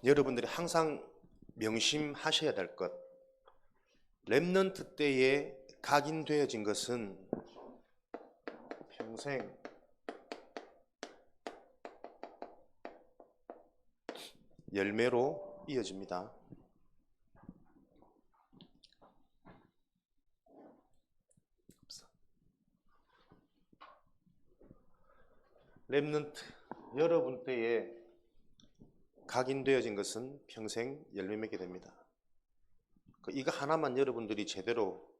여러분들이 항상 명심하셔야 될 것, 렘넌트 때에 각인되어진 것은 평생 열매로 이어집니다. 렘넌트, 여러분 때에 각인되어진 것은 평생 열매 맺게 됩니다. 이거 하나만 여러분들이 제대로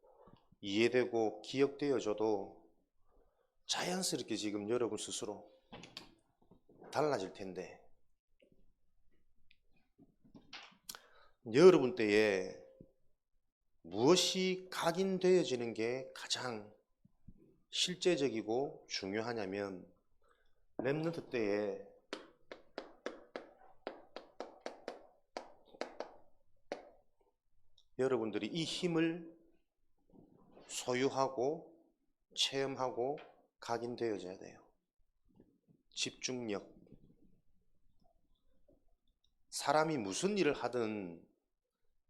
이해되고 기억되어져도 자연스럽게 지금 여러분 스스로 달라질 텐데, 여러분 때에 무엇이 각인되어지는 게 가장 실제적이고 중요하냐면, 렘넌트 때에 여러분들이 이 힘을 소유하고 체험하고 각인되어져야 돼요. 집중력. 사람이 무슨 일을 하든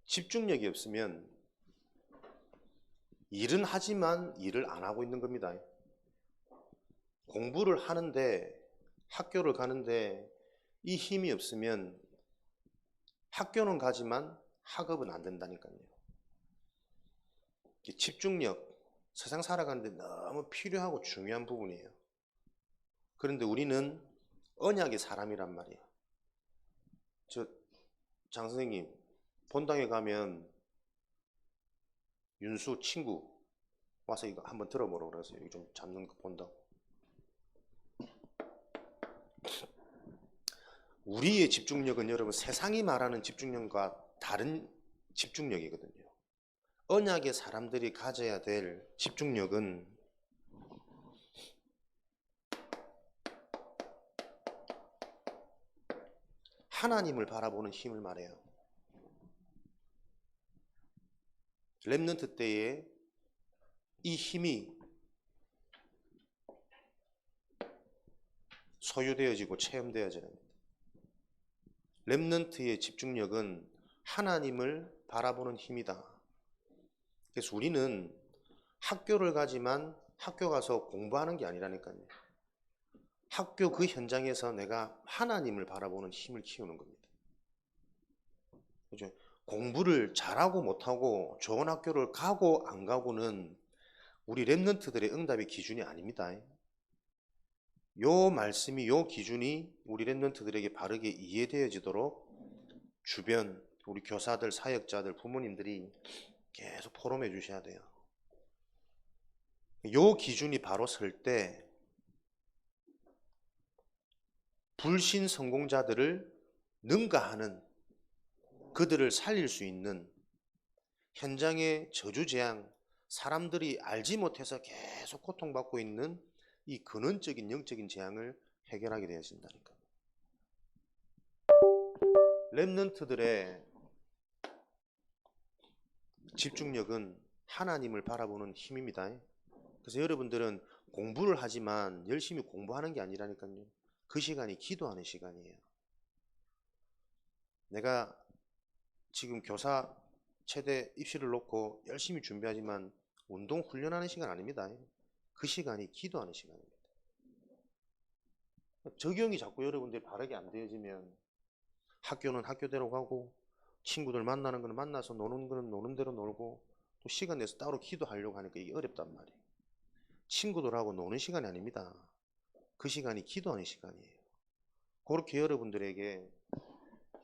집중력이 없으면 일은 하지만 일을 안 하고 있는 겁니다. 공부를 하는데, 학교를 가는데 이 힘이 없으면 학교는 가지만 학업은 안 된다니까요. 집중력, 세상 살아가는데 너무 필요하고 중요한 부분이에요. 그런데 우리는 언약의 사람이란 말이에요. 장 선생님, 본당에 가면 윤수 친구 와서 이거 한번 들어보라고 그랬어요. 이거 좀 잡는 거 본다고. 우리의 집중력은 여러분 세상이 말하는 집중력과 다른 집중력이거든요. 언약의 사람들이 가져야 될 집중력은 하나님을 바라보는 힘을 말해요. 렘넌트 때에 이 힘이 소유되어지고 체험되어지는 겁니다. 렘넌트의 집중력은 하나님을 바라보는 힘이다. 그래서 우리는 학교를 가지만 학교 가서 공부하는 게 아니라니까요. 학교 그 현장에서 내가 하나님을 바라보는 힘을 키우는 겁니다. 그죠? 공부를 잘하고 못하고 좋은 학교를 가고 안 가고는 우리 렘넌트들의 응답의 기준이 아닙니다. 요 말씀이, 요 기준이 우리 렘넌트들에게 바르게 이해되어지도록 주변 우리 교사들, 사역자들, 부모님들이 계속 포럼해 주셔야 돼요. 요 기준이 바로 설 때 불신 성공자들을 능가하는, 그들을 살릴 수 있는 현장의 저주재앙, 사람들이 알지 못해서 계속 고통받고 있는 이 근원적인 영적인 재앙을 해결하게 되어진다니까. 렘넌트들의 집중력은 하나님을 바라보는 힘입니다. 그래서 여러분들은 공부를 하지만 열심히 공부하는 게 아니라니까요. 그 시간이 기도하는 시간이에요. 내가 지금 교사 최대 입시를 놓고 열심히 준비하지만 운동 훈련하는 시간 아닙니다. 그 시간이 기도하는 시간입니다. 적용이 자꾸 여러분들이 바르게 안 되어지면 학교는 학교대로 가고, 친구들 만나는 거는 만나서, 노는 거는 노는 대로 놀고, 또 시간 내서 따로 기도하려고 하니까 이게 어렵단 말이에요. 친구들하고 노는 시간이 아닙니다. 그 시간이 기도하는 시간이에요. 그렇게 여러분들에게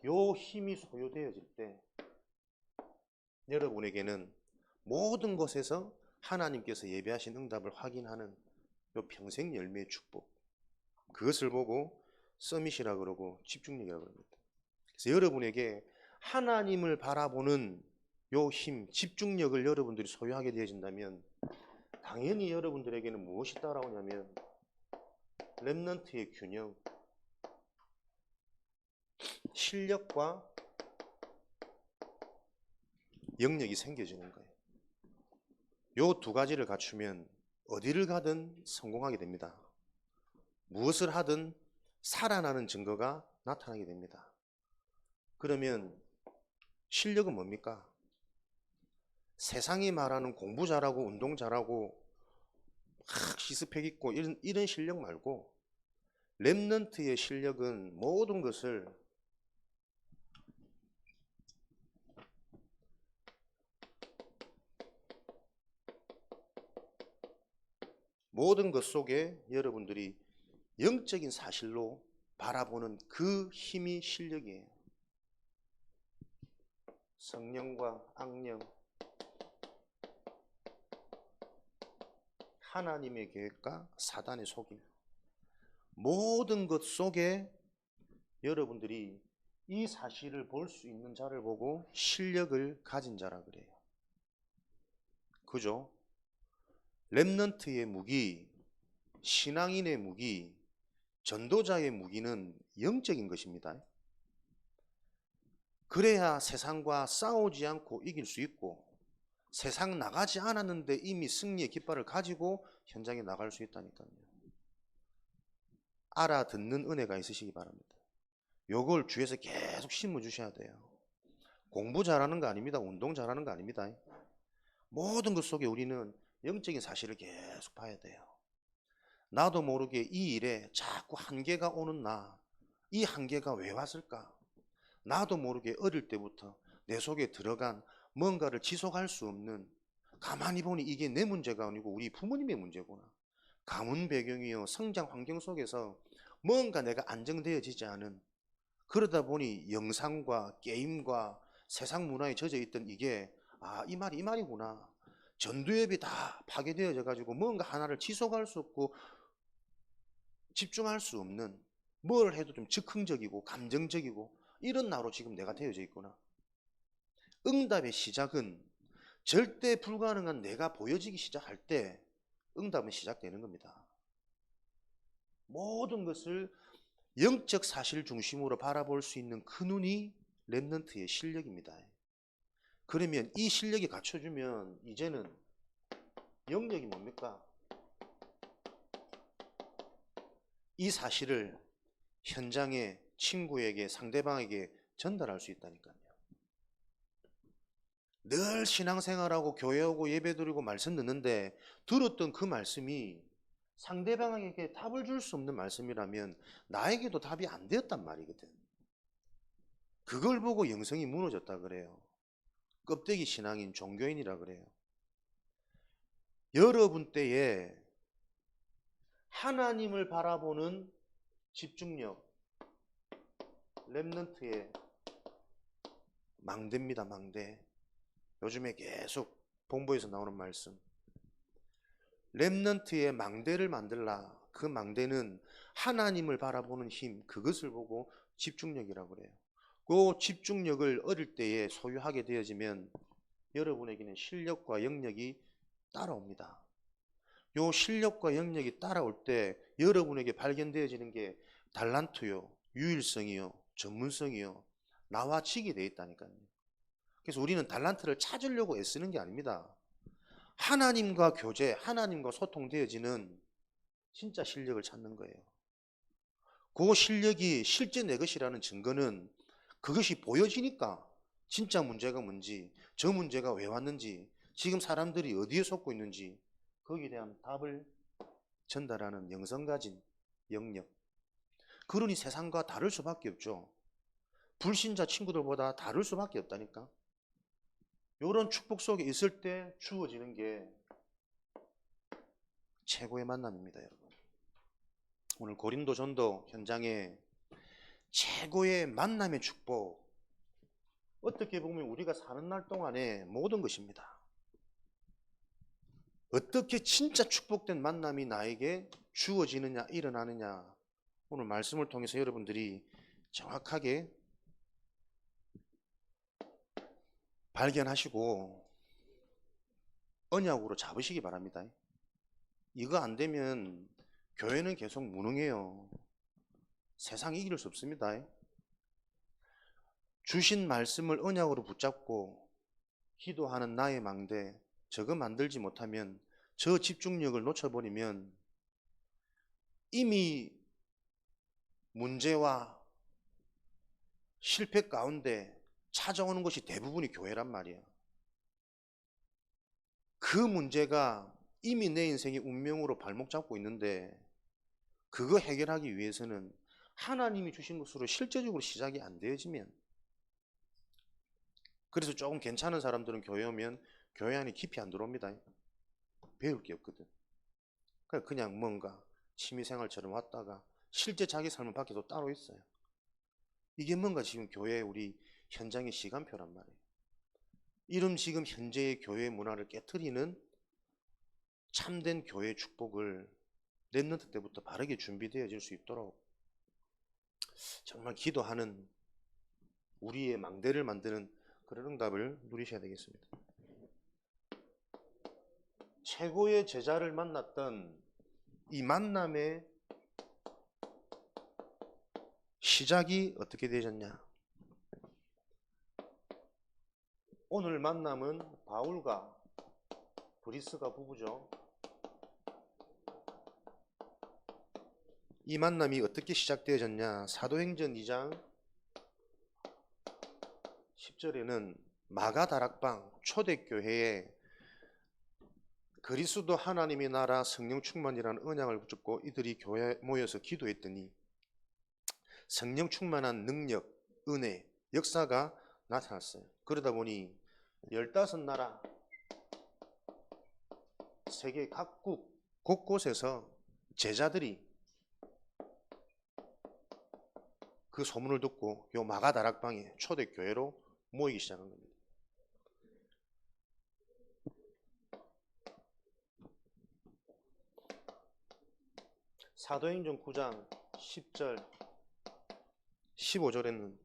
요 힘이 소요되어질 때 여러분에게는 모든 것에서 하나님께서 예비하신 응답을 확인하는 요 평생 열매의 축복, 그것을 보고 서밋이라 그러고 집중력이라고 그럽니다. 그래서 여러분에게 하나님을 바라보는 요 힘, 집중력을 여러분들이 소유하게 되어진다면 당연히 여러분들에게는 무엇이 따라오냐면 렘넌트의 균형, 실력과 영역이 생겨지는 거예요. 요 두 가지를 갖추면 어디를 가든 성공하게 됩니다. 무엇을 하든 살아나는 증거가 나타나게 됩니다. 그러면 실력은 뭡니까? 세상이 말하는 공부 잘하고 운동 잘하고 막 시스펙 있고 이런 실력 말고 렘넌트의 실력은 모든 것을 모든 것 속에 여러분들이 영적인 사실로 바라보는 그 힘이 실력이에요. 성령과 악령, 하나님의 계획과 사단의 속임, 모든 것 속에 여러분들이 이 사실을 볼 수 있는 자를 보고 실력을 가진 자라 그래요. 그죠? 렘넌트의 무기, 신앙인의 무기, 전도자의 무기는 영적인 것입니다. 그래야 세상과 싸우지 않고 이길 수 있고 세상 나가지 않았는데 이미 승리의 깃발을 가지고 현장에 나갈 수 있다니까요. 알아듣는 은혜가 있으시기 바랍니다. 요걸 주위에서 계속 심어주셔야 돼요. 공부 잘하는 거 아닙니다. 운동 잘하는 거 아닙니다. 모든 것 속에 우리는 영적인 사실을 계속 봐야 돼요. 나도 모르게 이 일에 자꾸 한계가 오는 나, 이 한계가 왜 왔을까? 나도 모르게 어릴 때부터 내 속에 들어간 뭔가를 지속할 수 없는, 가만히 보니 이게 내 문제가 아니고 우리 부모님의 문제구나. 가문 배경이요, 성장 환경 속에서 뭔가 내가 안정되어지지 않은, 그러다 보니 영상과 게임과 세상 문화에 젖어 있던 이게 이 말이구나. 전두엽이 다 파괴되어져 가지고 뭔가 하나를 지속할 수 없고 집중할 수 없는, 뭘 해도 좀 즉흥적이고 감정적이고 이런 나로 지금 내가 되어져 있구나. 응답의 시작은 절대 불가능한 내가 보여지기 시작할 때 응답은 시작되는 겁니다. 모든 것을 영적 사실 중심으로 바라볼 수 있는 그 눈이 렘넌트의 실력입니다. 그러면 이 실력이 갖춰주면 이제는 영역이 뭡니까? 이 사실을 현장에 친구에게 상대방에게 전달할 수 있다니까요. 늘 신앙생활하고 교회하고 예배드리고 말씀 듣는데 들었던 그 말씀이 상대방에게 답을 줄 수 없는 말씀이라면 나에게도 답이 안 되었단 말이거든. 그걸 보고 영성이 무너졌다 그래요. 껍데기 신앙인 종교인이라 그래요. 여러분 때에 하나님을 바라보는 집중력, 렘넌트의 망대입니다. 망대. 요즘에 계속 본부에서 나오는 말씀. 렘넌트의 망대를 만들라. 그 망대는 하나님을 바라보는 힘, 그것을 보고 집중력이라고 그래요. 그 집중력을 어릴 때에 소유하게 되어지면 여러분에게는 실력과 영역이 따라옵니다. 요 실력과 영역이 따라올 때 여러분에게 발견되어지는 게 달란트요, 유일성이요, 전문성이요, 나와지게 되어 있다니까요. 그래서 우리는 달란트를 찾으려고 애쓰는 게 아닙니다. 하나님과 교제, 하나님과 소통되어지는 진짜 실력을 찾는 거예요. 그 실력이 실제 내 것이라는 증거는 그것이 보여지니까 진짜 문제가 뭔지, 저 문제가 왜 왔는지, 지금 사람들이 어디에 속고 있는지 거기에 대한 답을 전달하는 영성 가진 영역. 그러니 세상과 다를 수밖에 없죠. 불신자 친구들보다 다를 수밖에 없다니까. 이런 축복 속에 있을 때 주어지는 게 최고의 만남입니다, 여러분. 오늘 고린도 전도 현장에 최고의 만남의 축복, 어떻게 보면 우리가 사는 날 동안에 모든 것입니다. 어떻게 진짜 축복된 만남이 나에게 주어지느냐, 일어나느냐, 오늘 말씀을 통해서 여러분들이 정확하게 발견하시고 언약으로 잡으시기 바랍니다. 이거 안 되면 교회는 계속 무능해요. 세상 이길 수 없습니다. 주신 말씀을 언약으로 붙잡고 기도하는 나의 망대, 저거 만들지 못하면, 저 집중력을 놓쳐버리면 이미 문제와 실패 가운데 찾아오는 것이 대부분이 교회란 말이야. 그 문제가 이미 내 인생의 운명으로 발목 잡고 있는데 그거 해결하기 위해서는 하나님이 주신 것으로 실제적으로 시작이 안 되어지면, 그래서 조금 괜찮은 사람들은 교회 오면 교회 안에 깊이 안 들어옵니다. 배울 게 없거든. 그냥 뭔가 취미생활처럼 왔다가 실제 자기 삶은 밖에 또 따로 있어요. 이게 뭔가 지금 교회 우리 현장의 시간표란 말이에요. 이런 지금 현재의 교회 문화를 깨트리는 참된 교회의 축복을 랩넌트 때부터 바르게 준비되어질 수 있도록 정말 기도하는 우리의 망대를 만드는 그런 응답을 누리셔야 되겠습니다. 최고의 제자를 만났던 이 만남의 시작이 어떻게 되셨냐? 오늘 만남은 바울과 브리스가 부부죠. 이 만남이 어떻게 시작되어졌냐? 사도행전 2장 10절에는 마가다락방 초대교회에 그리스도 하나님의 나라 성령 충만이라는 언약을 붙잡고 이들이 교회에 모여서 기도했더니 성령 충만한 능력, 은혜, 역사가 나타났어요. 그러다 보니 15나라 세계 각국 곳곳에서 제자들이 그 소문을 듣고 요 마가다락방에 초대교회로 모이기 시작한 겁니다. 사도행전 9장 10절 15절에는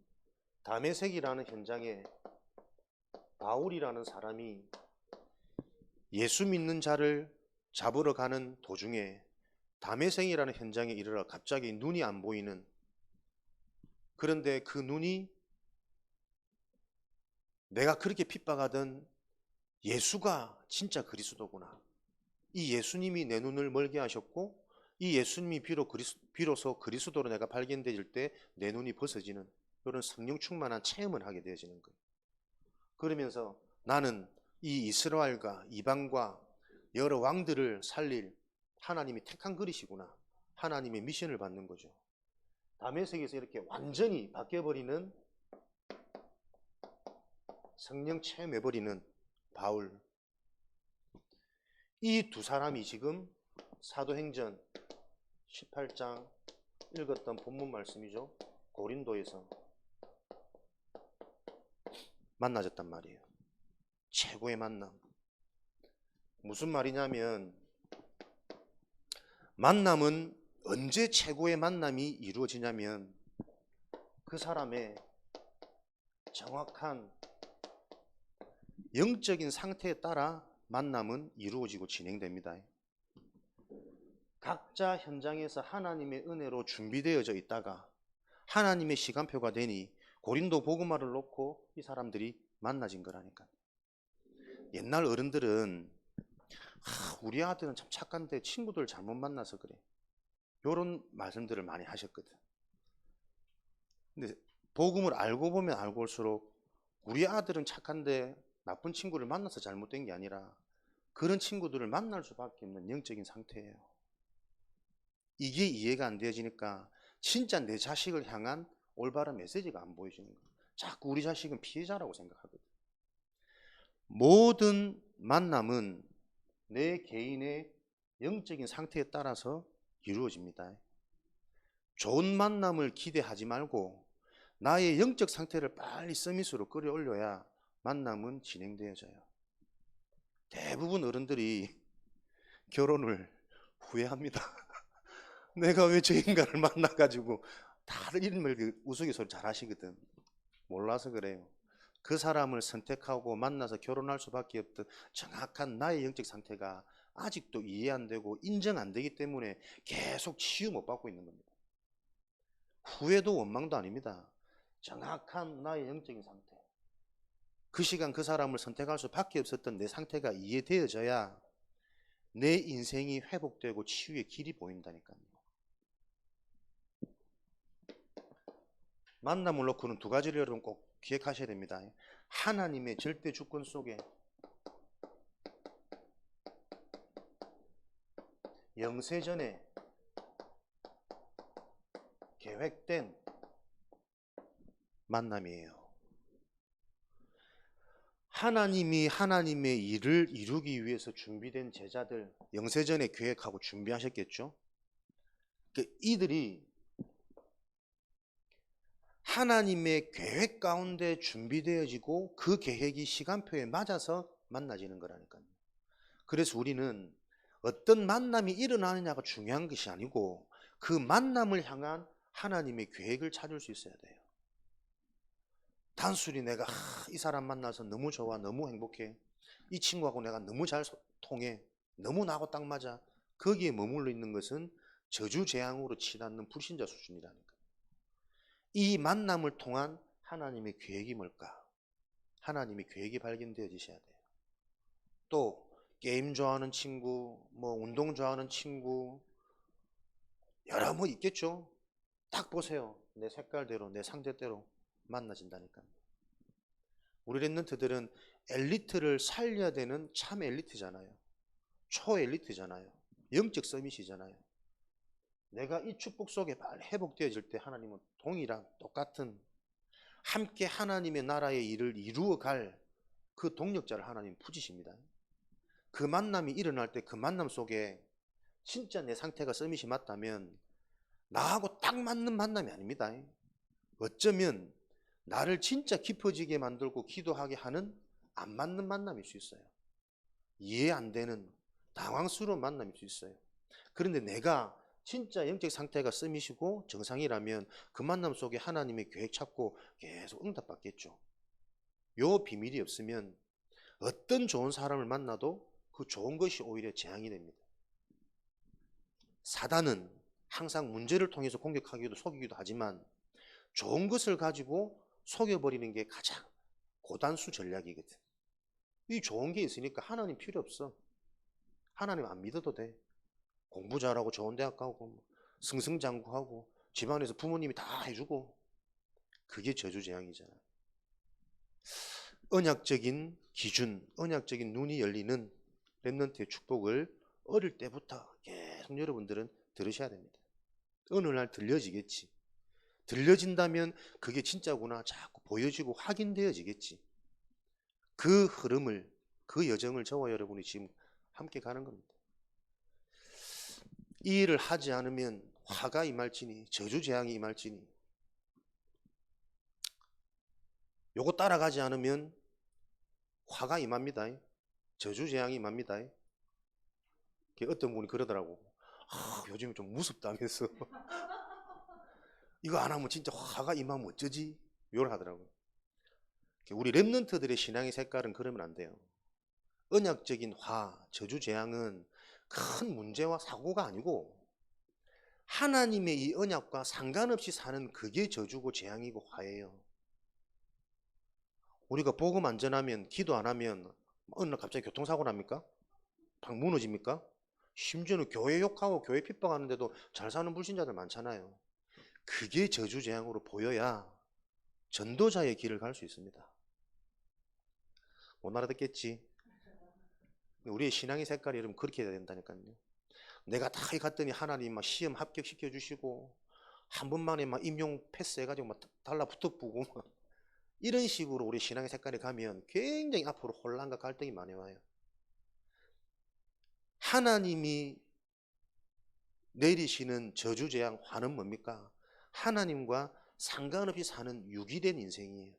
다메섹이라는 현장에 바울이라는 사람이 예수 믿는 자를 잡으러 가는 도중에 다메섹이라는 현장에 이르러 갑자기 눈이 안 보이는, 그런데 그 눈이 내가 그렇게 핍박하던 예수가 진짜 그리스도구나, 이 예수님이 내 눈을 멀게 하셨고 이 예수님이 비로소 그리스도로 내가 발견될 때 내 눈이 벗어지는 그런 성령 충만한 체험을 하게 되어지는 거예요. 그러면서 나는 이 이스라엘과 이방과 여러 왕들을 살릴 하나님이 택한 그릇이구나, 하나님의 미션을 받는 거죠. 다메섹에서 이렇게 완전히 바뀌어버리는, 성령 체험해버리는 바울, 이 두 사람이 지금 사도행전 18장 읽었던 본문 말씀이죠. 고린도에서 만나졌단 말이에요. 최고의 만남. 무슨 말이냐면, 만남은 언제 최고의 만남이 이루어지냐면 그 사람의 정확한 영적인 상태에 따라 만남은 이루어지고 진행됩니다. 각자 현장에서 하나님의 은혜로 준비되어져 있다가 하나님의 시간표가 되니 고린도 복음화를 놓고 이 사람들이 만나진 거라니까. 옛날 어른들은 우리 아들은 참 착한데 친구들 잘못 만나서 그래, 이런 말씀들을 많이 하셨거든. 근데 복음을 알고 보면 알고 올수록 우리 아들은 착한데 나쁜 친구를 만나서 잘못된 게 아니라 그런 친구들을 만날 수밖에 없는 영적인 상태예요. 이게 이해가 안 되어지니까 진짜 내 자식을 향한 올바른 메시지가 안 보여지는 거예요. 자꾸 우리 자식은 피해자라고 생각하거든. 모든 만남은 내 개인의 영적인 상태에 따라서 이루어집니다. 좋은 만남을 기대하지 말고 나의 영적 상태를 빨리 서밋으로 끌어올려야 만남은 진행되어져요. 대부분 어른들이 결혼을 후회합니다. 내가 왜 저 인간을 만나가지고, 다른 이름을 우스갯소리 잘 하시거든. 몰라서 그래요. 그 사람을 선택하고 만나서 결혼할 수밖에 없던 정확한 나의 영적 상태가 아직도 이해 안 되고 인정 안 되기 때문에 계속 치유 못 받고 있는 겁니다. 후회도 원망도 아닙니다. 정확한 나의 영적인 상태, 그 시간 그 사람을 선택할 수밖에 없었던 내 상태가 이해되어져야 내 인생이 회복되고 치유의 길이 보인다니까요. 만남을 놓고는 두 가지를 여러분 꼭 기억하셔야 됩니다. 하나님의 절대 주권 속에 영세전에 계획된 만남이에요. 하나님이 하나님의 일을 이루기 위해서 준비된 제자들, 영세전에 계획하고 준비하셨겠죠? 이들이 하나님의 계획 가운데 준비되어지고 그 계획이 시간표에 맞아서 만나지는 거라니까요. 그래서 우리는 어떤 만남이 일어나느냐가 중요한 것이 아니고 그 만남을 향한 하나님의 계획을 찾을 수 있어야 돼요. 단순히 내가 이 사람 만나서 너무 좋아, 너무 행복해, 이 친구하고 내가 너무 잘 통해, 너무 나하고 딱 맞아, 거기에 머물러 있는 것은 저주재앙으로 치닫는 불신자 수준이라니까. 이 만남을 통한 하나님의 계획이 뭘까? 하나님의 계획이 발견되어지셔야 돼요. 또 게임 좋아하는 친구, 뭐 운동 좋아하는 친구, 여러 뭐 있겠죠. 딱 보세요. 내 색깔대로, 내 상대대로 만나진다니까. 우리 랩런트들은 엘리트를 살려야 되는 참 엘리트잖아요. 초엘리트잖아요. 영적 서밋이잖아요. 내가 이 축복 속에 빨리 회복되어질 때 하나님은 동일한 똑같은 함께 하나님의 나라의 일을 이루어갈 그 동력자를 하나님 부지십니다. 그 만남이 일어날 때 그 만남 속에 진짜 내 상태가 서밋이 맞다면 나하고 딱 맞는 만남이 아닙니다. 어쩌면 나를 진짜 깊어지게 만들고 기도하게 하는 안 맞는 만남일 수 있어요. 이해 안 되는 당황스러운 만남일 수 있어요. 그런데 내가 진짜 영적 상태가 서밋이고 정상이라면 그 만남 속에 하나님의 계획 찾고 계속 응답받겠죠. 요 비밀이 없으면 어떤 좋은 사람을 만나도 그 좋은 것이 오히려 재앙이 됩니다. 사단은 항상 문제를 통해서 공격하기도 속이기도 하지만 좋은 것을 가지고 속여버리는 게 가장 고단수 전략이거든. 이 좋은 게 있으니까 하나님 필요 없어. 하나님 안 믿어도 돼. 공부 잘하고 좋은 대학 가고 승승장구하고 집안에서 부모님이 다 해주고 그게 저주재앙이잖아. 언약적인 기준, 언약적인 눈이 열리는 렘넌트의 축복을 어릴 때부터 계속 여러분들은 들으셔야 됩니다. 어느 날 들려지겠지. 들려진다면 그게 진짜구나 자꾸 보여지고 확인되어지겠지. 그 흐름을, 그 여정을 저와 여러분이 지금 함께 가는 겁니다. 이 일을 하지 않으면 화가 임할지니 저주재앙이 임할지니 요거 따라가지 않으면 화가 임합니다. 저주재앙이 임합니다. 어떤 분이 그러더라고. 요즘 좀 무섭다면서. 이거 안 하면 진짜 화가 임하면 어쩌지? 요걸 하더라고요. 우리 랩런트들의 신앙의 색깔은 그러면 안 돼요. 언약적인 화, 저주재앙은 큰 문제와 사고가 아니고 하나님의 이 언약과 상관없이 사는 그게 저주고 재앙이고 화예요. 우리가 복음 안 전하면 기도 안 하면 어느 날 갑자기 교통사고 납니까? 방 무너집니까? 심지어는 교회 욕하고 교회 핍박하는데도 잘 사는 불신자들 많잖아요. 그게 저주재앙으로 보여야 전도자의 길을 갈 수 있습니다. 못 알아듣겠지? 우리의 신앙의 색깔이 여러분 그렇게 해야 된다니까요. 내가 다 갔더니 하나님 막 시험 합격시켜 주시고 한 번만에 막 임용 패스해가지고 막 달라붙어 보고 이런 식으로 우리 신앙의 색깔이 가면 굉장히 앞으로 혼란과 갈등이 많이 와요. 하나님이 내리시는 저주재앙 화는 뭡니까? 하나님과 상관없이 사는 유기된 인생이에요.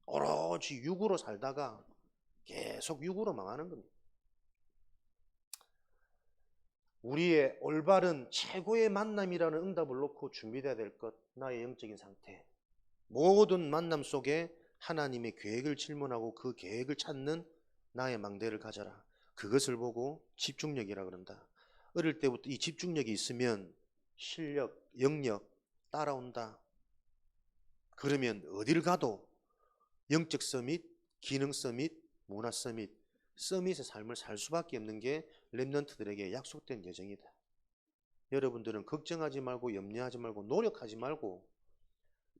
오로지 육으로 살다가 계속 육으로 망하는 겁니다. 우리의 올바른 최고의 만남이라는 응답을 놓고 준비되어야 될 것, 나의 영적인 상태. 모든 만남 속에 하나님의 계획을 질문하고 그 계획을 찾는 나의 망대를 가져라. 그것을 보고 집중력이라 그런다. 어릴 때부터 이 집중력이 있으면 실력, 영역 따라온다. 그러면 어딜 가도 영적 서밋, 기능 서밋, 문화 서밋, 서밋의 삶을 살 수밖에 없는 게 랩런트들에게 약속된 여정이다. 여러분들은 걱정하지 말고 염려하지 말고 노력하지 말고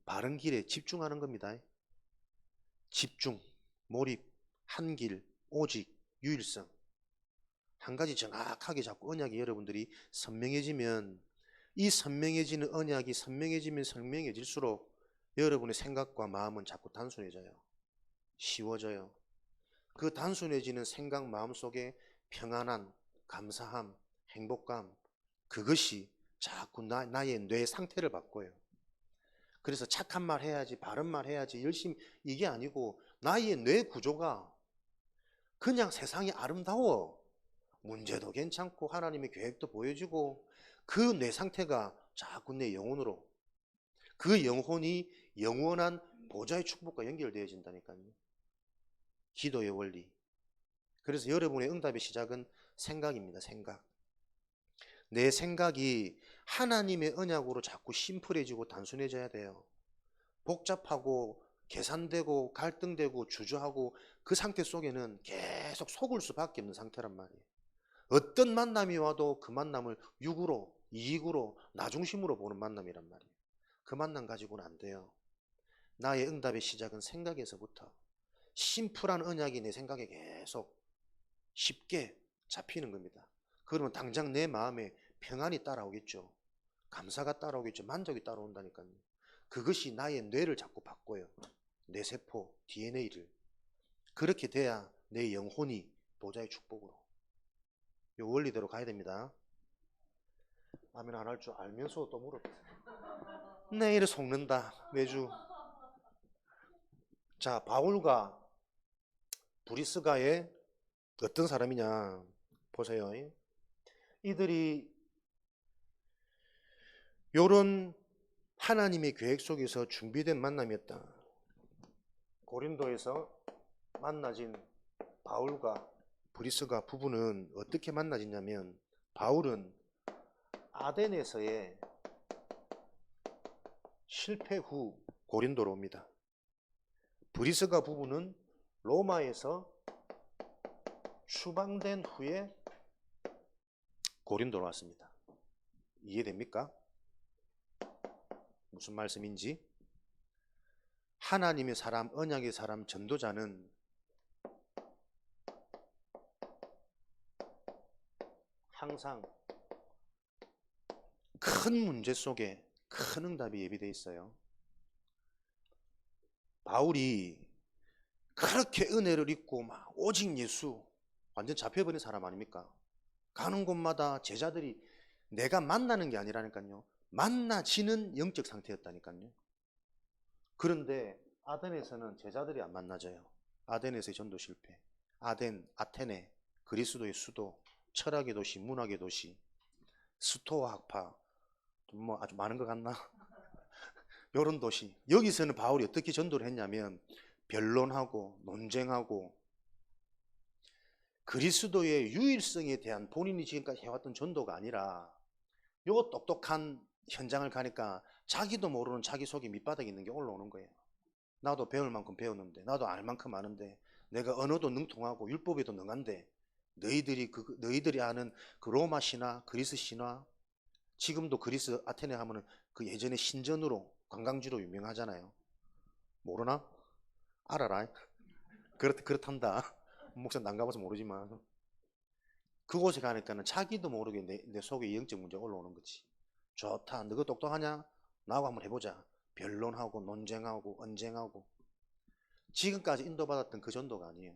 바른 길에 집중하는 겁니다. 집중, 몰입, 한길, 오직, 유일성. 한 가지 정확하게 잡고 언약이 여러분들이 선명해지면 이 선명해지는 언약이 선명해지면 선명해질수록 여러분의 생각과 마음은 자꾸 단순해져요. 쉬워져요. 그 단순해지는 생각, 마음 속에 평안함, 감사함, 행복감, 그것이 자꾸 나의 뇌 상태를 바꿔요. 그래서 착한 말 해야지, 바른 말 해야지, 열심히, 이게 아니고 나의 뇌 구조가 그냥 세상이 아름다워. 문제도 괜찮고 하나님의 계획도 보여지고 그 뇌 상태가 자꾸 내 영혼으로, 그 영혼이 영원한 보좌의 축복과 연결되어진다니까요. 기도의 원리. 그래서 여러분의 응답의 시작은 생각입니다. 생각. 내 생각이 하나님의 언약으로 자꾸 심플해지고 단순해져야 돼요. 복잡하고 계산되고 갈등되고 주저하고 그 상태 속에는 계속 속을 수밖에 없는 상태란 말이에요. 어떤 만남이 와도 그 만남을 육으로, 이익으로, 나 중심으로 보는 만남이란 말이에요. 그 만남 가지고는 안 돼요. 나의 응답의 시작은 생각에서부터. 심플한 언약이 내 생각에 계속 쉽게 잡히는 겁니다. 그러면 당장 내 마음에 평안이 따라오겠죠. 감사가 따라오겠죠. 만족이 따라온다니까요. 그것이 나의 뇌를 자꾸 바꿔요. 뇌 세포, DNA를. 그렇게 돼야 내 영혼이 보좌의 축복으로. 이 원리대로 가야 됩니다. 아멘 안 할 줄 알면서도 또 물었다. 내일을 속는다. 매주. 자, 바울과 브리스가의 어떤 사람이냐 보세요. 이들이 요런 하나님의 계획 속에서 준비된 만남이었다. 고린도에서 만나진 바울과 브리스가 부부는 어떻게 만나지냐면 바울은 아덴에서의 실패 후 고린도로 옵니다. 브리스가 부부는 로마에서 추방된 후에 고린도로 왔습니다. 이해됩니까? 무슨 말씀인지? 하나님의 사람, 언약의 사람, 전도자는 항상 큰 문제 속에 큰 응답이 예비되어 있어요. 바울이 그렇게 은혜를 입고 막 오직 예수 완전 잡혀버린 사람 아닙니까? 가는 곳마다 제자들이 내가 만나는 게 아니라니까요. 만나지는 영적 상태였다니까요. 그런데 아덴에서는 제자들이 안 만나져요. 아덴에서의 전도 실패. 아덴, 아테네, 그리스도의 수도, 철학의 도시, 문학의 도시, 스토아 학파, 뭐 아주 많은 것 같나? 이런 도시. 여기서는 바울이 어떻게 전도를 했냐면 변론하고 논쟁하고 그리스도의 유일성에 대한 본인이 지금까지 해왔던 전도가 아니라 요 똑똑한 현장을 가니까 자기도 모르는 자기 속에 밑바닥에 있는 게 올라오는 거예요. 나도 배울 만큼 배웠는데, 나도 알 만큼 아는데, 내가 언어도 능통하고 율법에도 능한데 너희들이 아는 그 로마 신화, 그리스 신화, 지금도 그리스 아테네 하면은 그 예전에 신전으로 관광지로 유명하잖아요. 모르나? 알아라. 그렇단다. 목사님 안 가봐서 모르지만 그곳에 가니까는 자기도 모르게 내 속에 영적 문제가 올라오는 거지. 좋다. 너가 똑똑하냐? 나하고 한번 해보자. 변론하고 논쟁하고 언쟁하고. 지금까지 인도받았던 그 전도가 아니에요.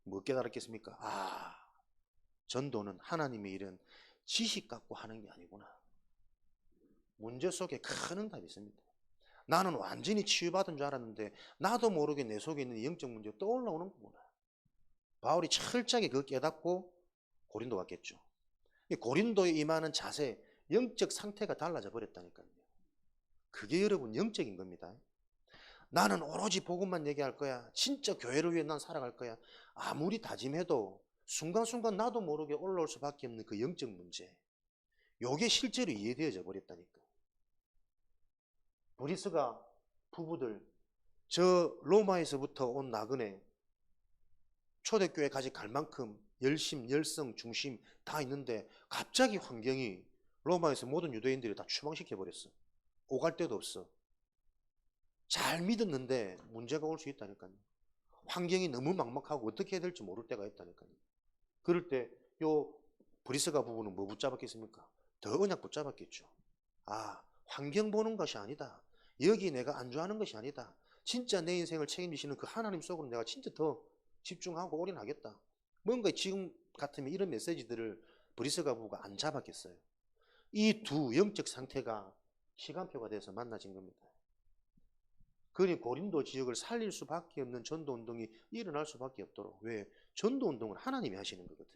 뭐 깨달았겠습니까? 아, 전도는 하나님의 일은 지식 갖고 하는 게 아니구나. 문제 속에 큰 응답이 있습니다. 나는 완전히 치유받은 줄 알았는데 나도 모르게 내 속에 있는 영적 문제가 떠올라오는 거구나. 바울이 철저하게 그걸 깨닫고 고린도 갔겠죠. 고린도에 임하는 자세, 영적 상태가 달라져 버렸다니까요. 그게 여러분 영적인 겁니다. 나는 오로지 복음만 얘기할 거야. 진짜 교회를 위해 난 살아갈 거야. 아무리 다짐해도 순간순간 나도 모르게 올라올 수밖에 없는 그 영적 문제. 요게 실제로 이해되어져 버렸다니까. 브리스가 부부들 저 로마에서부터 온 나그네 초대교회까지 갈 만큼 열심, 열성, 중심 다 있는데 갑자기 환경이 로마에서 모든 유대인들이 다 추방시켜버렸어. 오갈 데도 없어. 잘 믿었는데 문제가 올 수 있다니까요. 환경이 너무 막막하고 어떻게 해야 될지 모를 때가 있다니까요. 그럴 때 요 브리스가 부부는 뭐 붙잡았겠습니까? 더 언약 붙잡았겠죠. 아, 환경 보는 것이 아니다. 여기 내가 안주하는 것이 아니다. 진짜 내 인생을 책임지시는 그 하나님 속으로 내가 진짜 더 집중하고 올인하겠다. 뭔가 지금 같으면 이런 메시지들을 브리스가 부부가 안 잡았겠어요. 이 두 영적 상태가 시간표가 돼서 만나진 겁니다. 그러니 고린도 지역을 살릴 수밖에 없는 전도운동이 일어날 수밖에 없도록. 왜? 전도운동은 하나님이 하시는 거거든.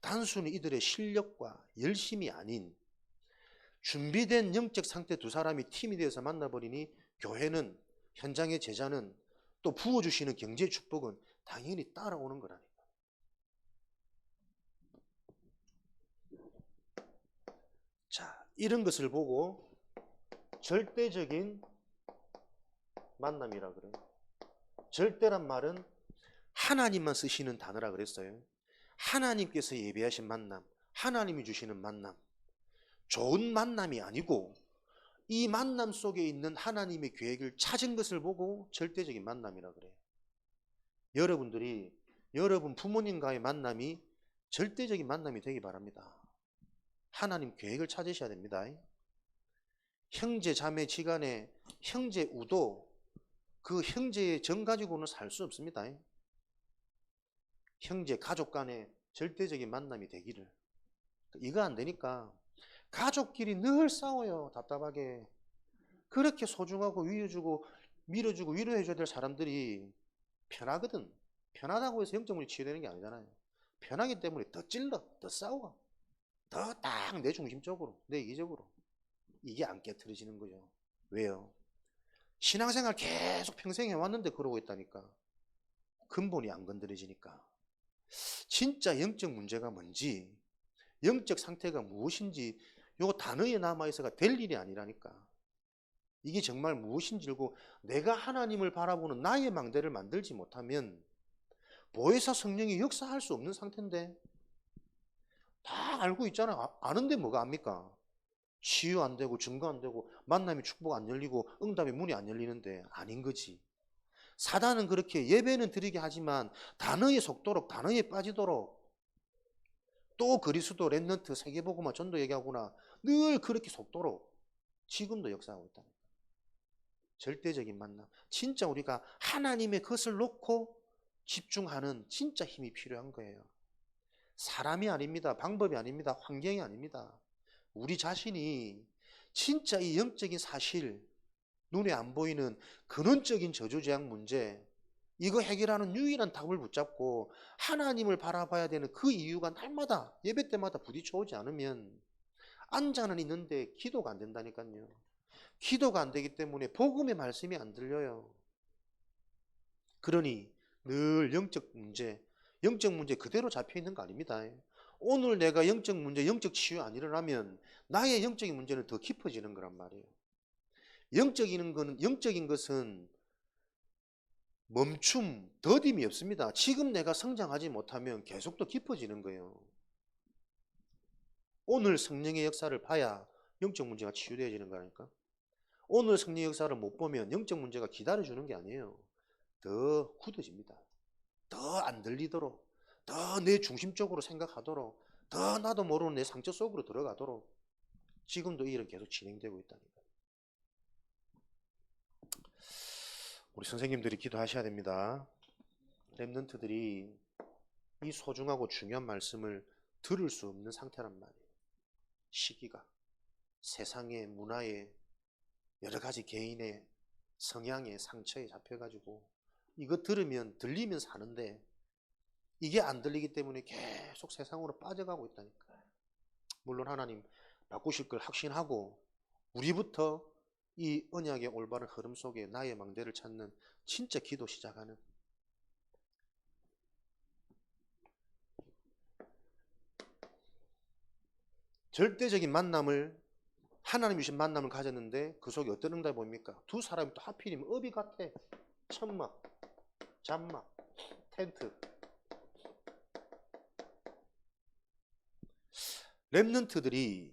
단순히 이들의 실력과 열심이 아닌 준비된 영적 상태 두 사람이 팀이 되어서 만나버리니 교회는, 현장의 제자는, 또 부어주시는 경제 축복은 당연히 따라오는 거라니까. 자, 이런 것을 보고 절대적인 만남이라 그래요. 절대란 말은 하나님만 쓰시는 단어라 그랬어요. 하나님께서 예비하신 만남, 하나님이 주시는 만남, 좋은 만남이 아니고 이 만남 속에 있는 하나님의 계획을 찾은 것을 보고 절대적인 만남이라 그래요. 여러분들이 여러분 부모님과의 만남이 절대적인 만남이 되기 바랍니다. 하나님 계획을 찾으셔야 됩니다. 형제 자매 지간에 형제 우도 그 형제의 정 가지고는 살 수 없습니다. 형제 가족 간에 절대적인 만남이 되기를. 이거 안 되니까 가족끼리 늘 싸워요. 답답하게. 그렇게 소중하고 위로주고 밀어주고 위로해줘야 될 사람들이 편하거든. 편하다고 해서 영적 문제 치유되는 게 아니잖아요. 편하기 때문에 더 찔러, 더 싸워, 더 딱 내 중심적으로, 내 이기적으로. 이게 안 깨트려지는 거죠. 왜요? 신앙생활 계속 평생 해왔는데 그러고 있다니까. 근본이 안 건드려지니까. 진짜 영적 문제가 뭔지, 영적 상태가 무엇인지 요 단어에 남아있어가 될 일이 아니라니까. 이게 정말 무엇인지 알고 내가 하나님을 바라보는 나의 망대를 만들지 못하면 보혜사 성령이 역사할 수 없는 상태인데, 다 알고 있잖아. 아는데 뭐가 압니까? 치유 안 되고 증거 안 되고 만남이 축복 안 열리고 응답의 문이 안 열리는데 아닌 거지. 사단은 그렇게 예배는 드리게 하지만 단어에 속도록, 단어에 빠지도록, 또 그리스도 렘넌트 세계복음화 전도 얘기하구나 늘 그렇게 속도록 지금도 역사하고 있다. 절대적인 만남. 진짜 우리가 하나님의 것을 놓고 집중하는 진짜 힘이 필요한 거예요. 사람이 아닙니다. 방법이 아닙니다. 환경이 아닙니다. 우리 자신이 진짜 이 영적인 사실, 눈에 안 보이는 근원적인 저주재앙 문제, 이거 해결하는 유일한 답을 붙잡고 하나님을 바라봐야 되는 그 이유가 날마다 예배 때마다 부딪혀 오지 않으면 앉아는 있는데 기도가 안 된다니까요. 기도가 안 되기 때문에 복음의 말씀이 안 들려요. 그러니 늘 영적 문제 그대로 잡혀 있는 거 아닙니다. 오늘 내가 영적 문제, 영적 치유 안 일어나면 나의 영적인 문제는 더 깊어지는 거란 말이에요. 영적인 것은 멈춤, 더딤이 없습니다. 지금 내가 성장하지 못하면 계속 더 깊어지는 거예요. 오늘 성령의 역사를 봐야 영적 문제가 치유되어지는 거라니까. 오늘 성령의 역사를 못 보면 영적 문제가 기다려주는 게 아니에요. 더 굳어집니다. 더 안 들리도록, 더 내 중심적으로 생각하도록, 더 나도 모르는 내 상처 속으로 들어가도록 지금도 이 일은 계속 진행되고 있다니까. 우리 선생님들이 기도하셔야 됩니다. 렘넌트들이 이 소중하고 중요한 말씀을 들을 수 없는 상태란 말이에요. 시기가 세상의 문화에 여러 가지 개인의 성향의 상처에 잡혀가지고 이거 들리면 사는데 이게 안 들리기 때문에 계속 세상으로 빠져가고 있다니까. 물론 하나님 바꾸실 걸 확신하고 우리부터 이 언약의 올바른 흐름 속에 나의 망대를 찾는 진짜 기도 시작하는, 절대적인 만남을, 하나님 주신 만남을 가졌는데 그 속에 어떤 응답이 보입니까? 두 사람이 또 하필이면 업이 같아. 천막, 잔막, 텐트. 렘넌트들이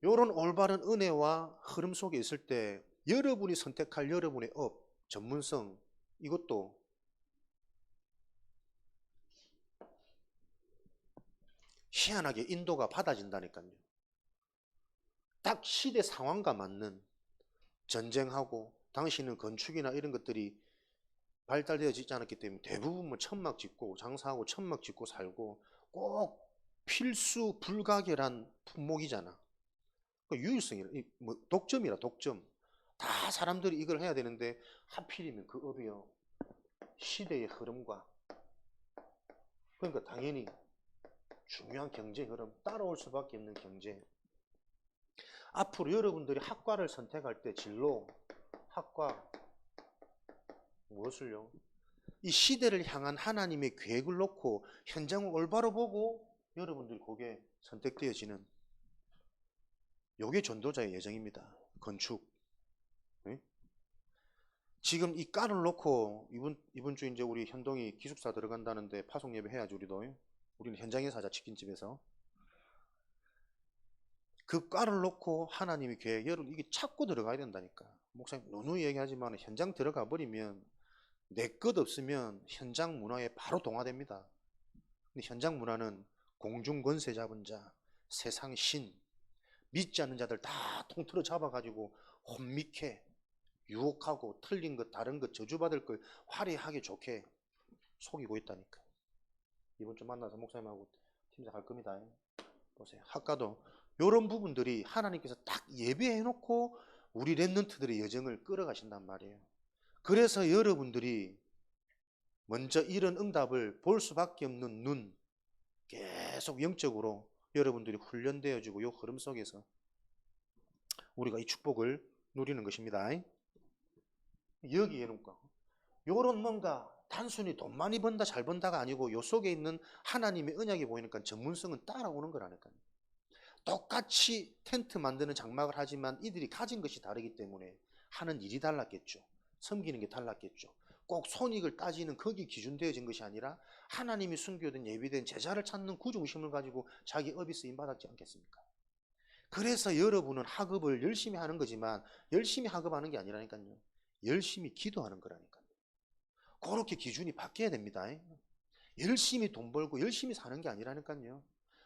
이런 올바른 은혜와 흐름 속에 있을 때 여러분이 선택할 여러분의 업, 전문성, 이것도 희한하게 인도가 받아진다니까요. 딱 시대 상황과 맞는, 전쟁하고 당시는 건축이나 이런 것들이 발달되어지지 않았기 때문에 대부분 뭐 천막 짓고 장사하고 천막 짓고 살고 꼭 필수 불가결한 품목이잖아. 그 유일성이라, 뭐 독점이라, 독점. 다 사람들이 이걸 해야 되는데 하필이면 그 업이요, 시대의 흐름과, 그러니까 당연히 중요한 경제 흐름, 따라올 수밖에 없는 경제. 앞으로 여러분들이 학과를 선택할 때 진로, 학과, 무엇을요? 이 시대를 향한 하나님의 계획을 놓고 현장을 올바로 보고 여러분들이 거기에 선택되어지는, 요게 전도자의 예정입니다. 건축. 네? 지금 이 깔을 놓고 이번 주 이제 우리 현동이 기숙사 들어간다는데 파송 예배 해야지 우리도. 우리는 현장에서 하자, 치킨집에서. 그 깔을 놓고 하나님의 계획, 여러분 이게 찾고 들어가야 된다니까. 목사님 누누이 얘기하지만 현장 들어가 버리면 내 것 없으면 현장 문화에 바로 동화됩니다. 근데 현장 문화는 공중 권세 잡은 자, 세상 신, 믿지 않는 자들 다 통틀어 잡아가지고 혼미케, 유혹하고 틀린 것, 다른 것, 저주받을 걸 화려하게 좋게 속이고 있다니까. 이번 주 만나서 목사님하고 팀장 할 겁니다. 보세요. 학과도 이런 부분들이 하나님께서 딱 예배해놓고 우리 랩런트들의 여정을 끌어가신단 말이에요. 그래서 여러분들이 먼저 이런 응답을 볼 수밖에 없는 눈, 계속 영적으로 여러분들이 훈련되어지고 이 흐름 속에서 우리가 이 축복을 누리는 것입니다. 여기에는 요런 뭔가 단순히 돈 많이 번다 잘 번다가 아니고 요 속에 있는 하나님의 언약이 보이니까 전문성은 따라오는 거라니까요. 똑같이 텐트 만드는 장막을 하지만 이들이 가진 것이 다르기 때문에 하는 일이 달랐겠죠. 섬기는 게 달랐겠죠. 꼭 손익을 따지는 거기 기준되어진 것이 아니라 하나님이 숨겨둔 예비된 제자를 찾는 그 중심을 가지고 자기 업이 쓰임받았지 않겠습니까? 그래서 여러분은 학업을 열심히 하는 거지만 열심히 학업하는 게 아니라니까요. 열심히 기도하는 거라니까요. 그렇게 기준이 바뀌어야 됩니다. 열심히 돈 벌고 열심히 사는 게 아니라니까요.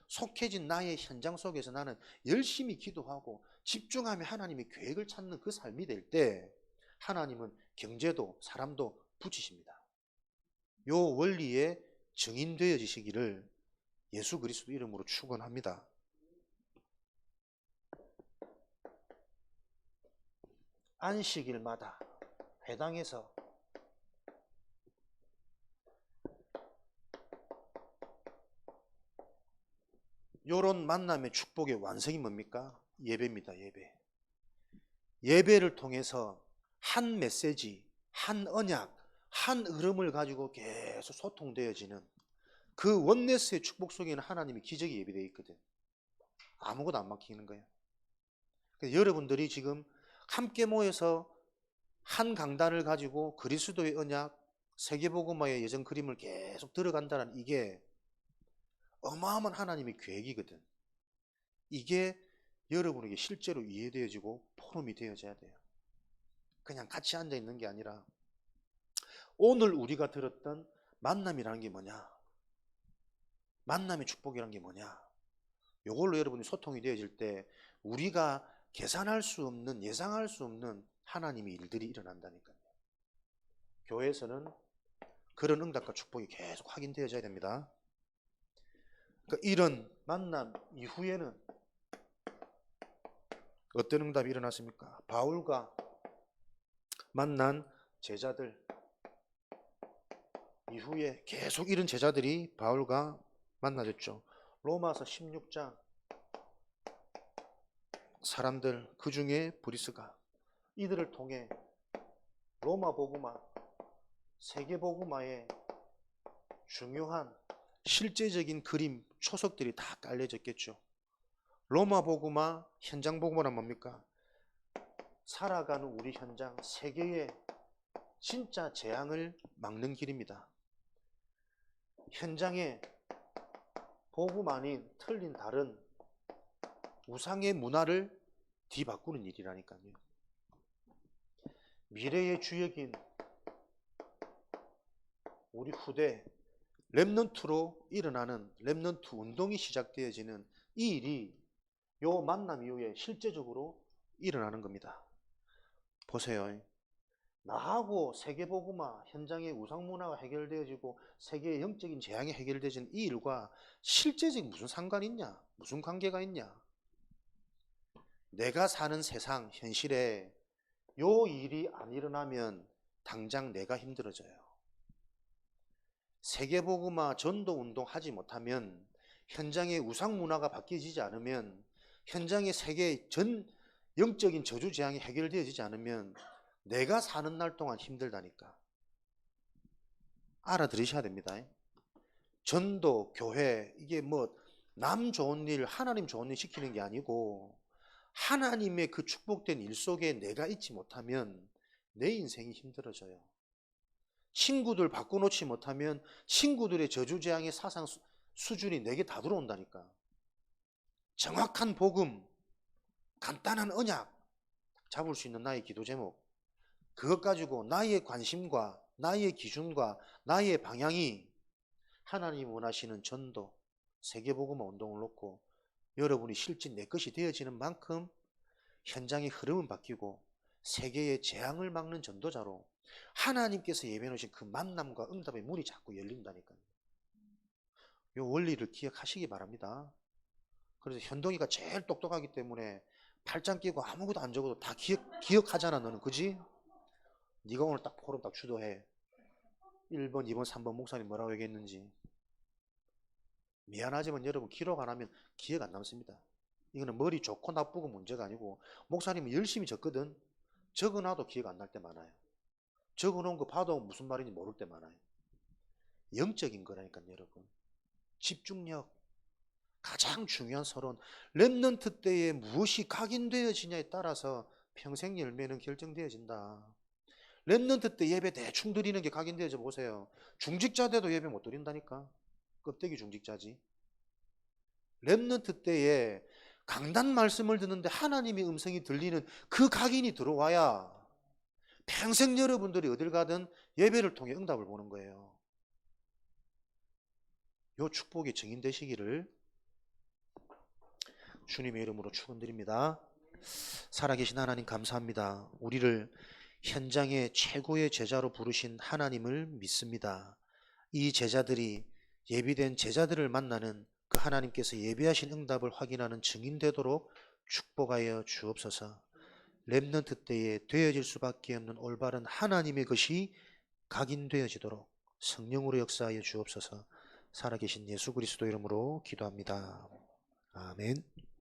속해진 나의 현장 속에서 나는 열심히 기도하고 집중하며 하나님의 계획을 찾는 그 삶이 될 때 하나님은 경제도 사람도 붙이십니다. 요 원리에 증인되어지시기를 예수 그리스도 이름으로 축원합니다. 안식일마다 회당에서 요런 만남의 축복의 완성이 뭡니까? 예배입니다. 예배. 예배를 통해서 한 메시지, 한 언약, 한 흐름을 가지고 계속 소통되어지는 그 원네스의 축복 속에는 하나님의 기적이 예비되어 있거든. 아무것도 안 막히는 거예요. 그래서 여러분들이 지금 함께 모여서 한 강단을 가지고 그리스도의 언약, 세계복음화의 예전 그림을 계속 들어간다는 이게 어마어마한 하나님의 계획이거든. 이게 여러분에게 실제로 이해되어지고 포럼이 되어져야 돼요. 그냥 같이 앉아 있는 게 아니라 오늘 우리가 들었던 만남이라는 게 뭐냐, 만남의 축복이라는 게 뭐냐, 이걸로 여러분이 소통이 되어질 때 우리가 계산할 수 없는, 예상할 수 없는 하나님의 일들이 일어난다니까요. 교회에서는 그런 응답과 축복이 계속 확인되어져야 됩니다. 그러니까 이런 만남 이후에는 어떤 응답이 일어났습니까? 바울과 만난 제자들 이후에 계속 이런 제자들이 바울과 만나졌죠. 로마서 16장 사람들, 그 중에 브리스가, 이들을 통해 로마 복음화, 세계 복음화의 중요한 실제적인 그림, 초석들이 다 깔려졌겠죠. 로마 복음화, 현장 복음화란 뭡니까? 살아가는 우리 현장, 세계의 진짜 재앙을 막는 길입니다. 현장에 복음 아닌 틀린 다른 우상의 문화를 뒤바꾸는 일이라니까요. 미래의 주역인 우리 후대 렘넌트로 일어나는 렘넌트 운동이 시작되어지는 이 일이 요 만남 이후에 실제적으로 일어나는 겁니다. 보세요. 나하고 세계복음화 현장의 우상문화가 해결되어지고 세계의 영적인 재앙이 해결되어지는 이 일과 실제적인 무슨 상관이 있냐? 무슨 관계가 있냐? 내가 사는 세상 현실에 요 일이 안 일어나면 당장 내가 힘들어져요. 세계복음화 전도운동 하지 못하면, 현장의 우상문화가 바뀌어지지 않으면, 현장의 세계의 전 영적인 저주재앙이 해결되어지지 않으면 내가 사는 날 동안 힘들다니까. 알아들으셔야 됩니다. 전도, 교회, 이게 뭐 남 좋은 일, 하나님 좋은 일 시키는 게 아니고, 하나님의 그 축복된 일 속에 내가 있지 못하면 내 인생이 힘들어져요. 친구들 바꿔놓지 못하면 친구들의 저주재앙의 사상 수준이 내게 다 들어온다니까. 정확한 복음, 간단한 언약 잡을 수 있는 나의 기도 제목, 그것 가지고 나의 관심과 나의 기준과 나의 방향이 하나님 원하시는 전도, 세계복음화 운동을 놓고 여러분이 실제 내 것이 되어지는 만큼 현장의 흐름은 바뀌고 세계의 재앙을 막는 전도자로 하나님께서 예비해 놓으신 그 만남과 응답의 문이 자꾸 열린다니까요. 이 원리를 기억하시기 바랍니다. 그래서 현동이가 제일 똑똑하기 때문에 팔짱 끼고 아무것도 안 적어도 다 기억하잖아. 너는 그지? 네가 오늘 딱 포럼 딱 주도해. 1번, 2번, 3번 목사님 뭐라고 얘기했는지. 미안하지만 여러분 기록 안 하면 기억 안 남습니다. 이거는 머리 좋고 나쁘고 문제가 아니고, 목사님은 열심히 적거든. 적어놔도 기억 안 날 때 많아요. 적어놓은 거 봐도 무슨 말인지 모를 때 많아요. 영적인 거라니까요, 여러분. 집중력, 가장 중요한 서론. 렘넌트 때에 무엇이 각인되어지냐에 따라서 평생 열매는 결정되어진다. 렘넌트 때 예배 대충 드리는 게 각인되어져 보세요. 중직자 돼도 예배 못 드린다니까. 껍데기 중직자지. 렘넌트 때에 강단 말씀을 듣는데 하나님의 음성이 들리는 그 각인이 들어와야 평생 여러분들이 어딜 가든 예배를 통해 응답을 보는 거예요. 요 축복이 증인되시기를 주님의 이름으로 축원드립니다. 살아계신 하나님 감사합니다. 우리를 현장의 최고의 제자로 부르신 하나님을 믿습니다. 이 제자들이 예비된 제자들을 만나는 그 하나님께서 예비하신 응답을 확인하는 증인 되도록 축복하여 주옵소서. 렘넌트 때에 되어질 수밖에 없는 올바른 하나님의 것이 각인되어지도록 성령으로 역사하여 주옵소서. 살아계신 예수 그리스도 이름으로 기도합니다. 아멘.